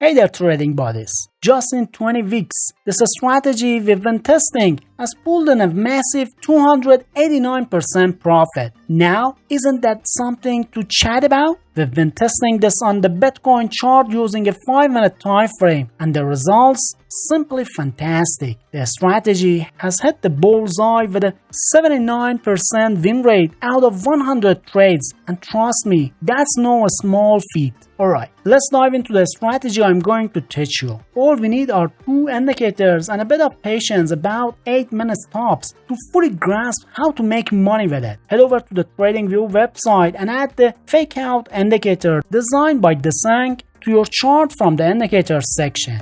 Hey there, trading buddies. Just in 20 weeks, this strategy we've been testing has pulled in a massive 289% profit. Now, isn't that something to chat about? We've been testing this on the Bitcoin chart using a 5-minute time frame, and the results simply fantastic. The strategy has hit the bullseye with a 79% win rate out of 100 trades, and trust me, that's no small feat. Alright, let's dive into the strategy I'm going to teach you. All we need are 2 indicators and a bit of patience, about 8 minutes tops, to fully grasp how to make money with it. Head over to the TradingView website and add the fake out indicator designed by Desang to your chart from the indicators section.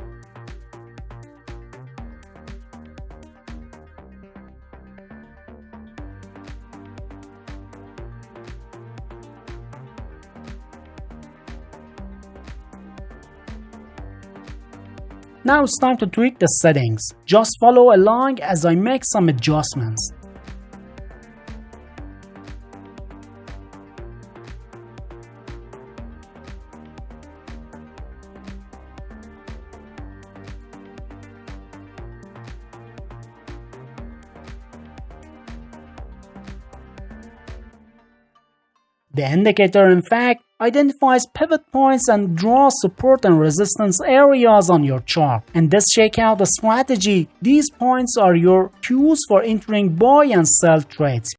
Now it's time to tweak the settings. Just follow along as I make some adjustments. The indicator, in fact, identifies pivot points and draws support and resistance areas on your chart. In this shakeout strategy, these points are your cues for entering buy and sell trades.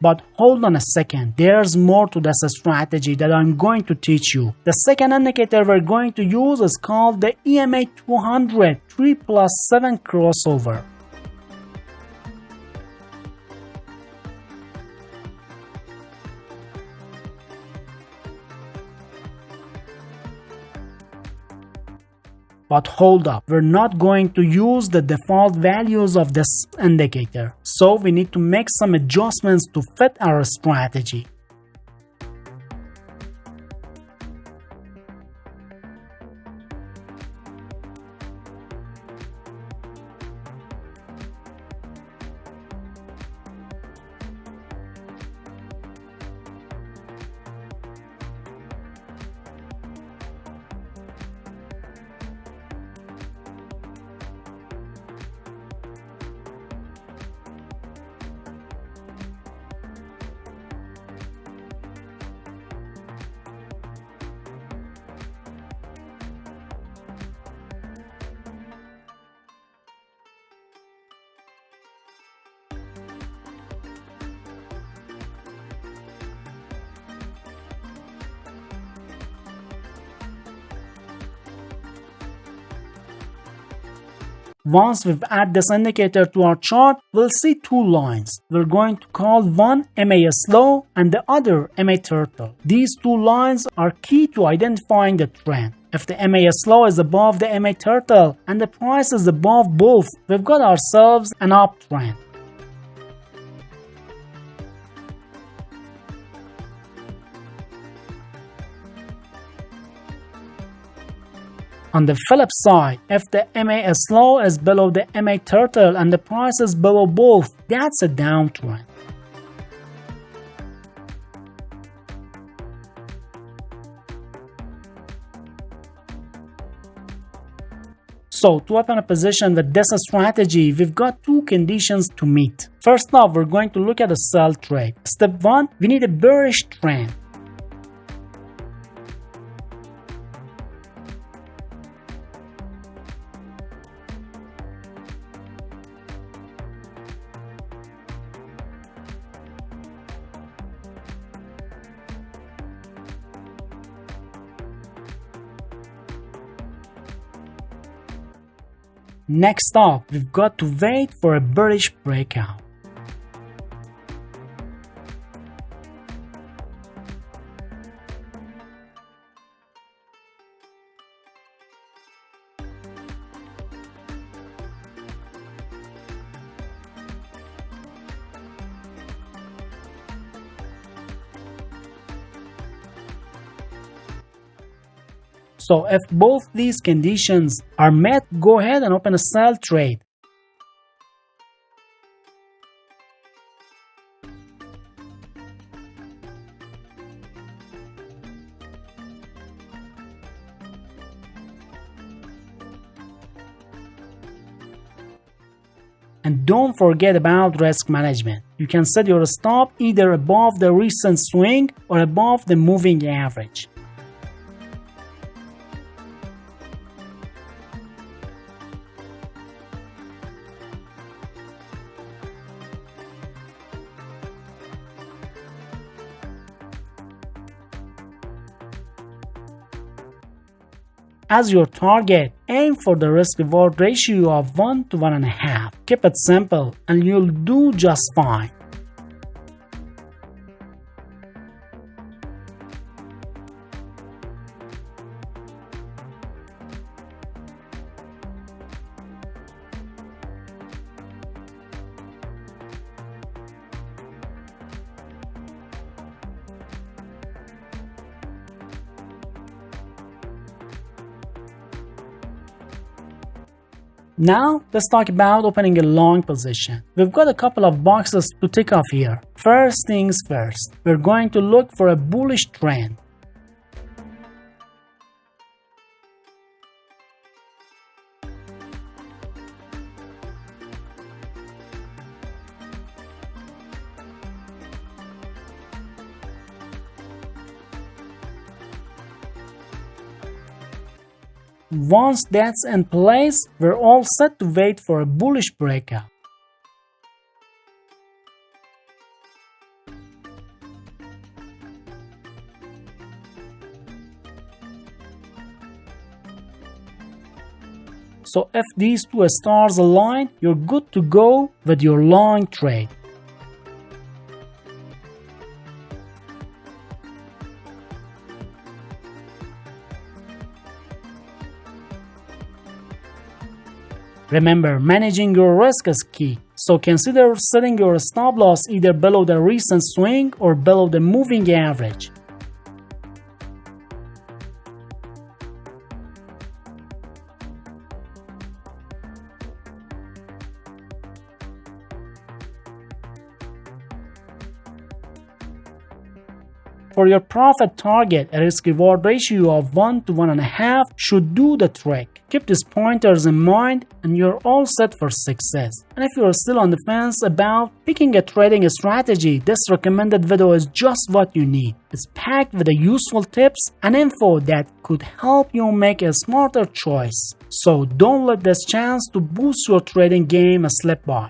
But hold on a second, there's more to this strategy that I'm going to teach you. The second indicator we're going to use is called the EMA 200 3+7 crossover. But hold up, we're not going to use the default values of this indicator, so we need to make some adjustments to fit our strategy. Once we've added this indicator to our chart, we'll see 2 lines. We're going to call one MA slow and the other MA turtle. These 2 lines are key to identifying the trend. If the MA slow is above the MA turtle and the price is above both, we've got ourselves an uptrend. On the flip side, if the MA slow is below the MA turtle and the price is below both, that's a downtrend. So, to open a position with this strategy, we've got 2 conditions to meet. First off, we're going to look at a sell trade. Step 1, we need a bearish trend. Next up, we've got to wait for a bearish breakout. So if both these conditions are met, go ahead and open a sell trade. And don't forget about risk management. You can set your stop either above the recent swing or above the moving average. As your target, aim for the risk-reward ratio of 1 to 1.5. Keep it simple and you'll do just fine. Now, let's talk about opening a long position. We've got a couple of boxes to tick off here. First things first, we're going to look for a bullish trend. Once that's in place, we're all set to wait for a bullish breakout. So if these two stars align, you're good to go with your long trade. Remember, managing your risk is key, so consider setting your stop loss either below the recent swing or below the moving average. For your profit target, a risk-reward ratio of 1 to 1.5 should do the trick. Keep these pointers in mind and you're all set for success. And if you're still on the fence about picking a trading strategy, this recommended video is just what you need. It's packed with the useful tips and info that could help you make a smarter choice. So don't let this chance to boost your trading game slip by.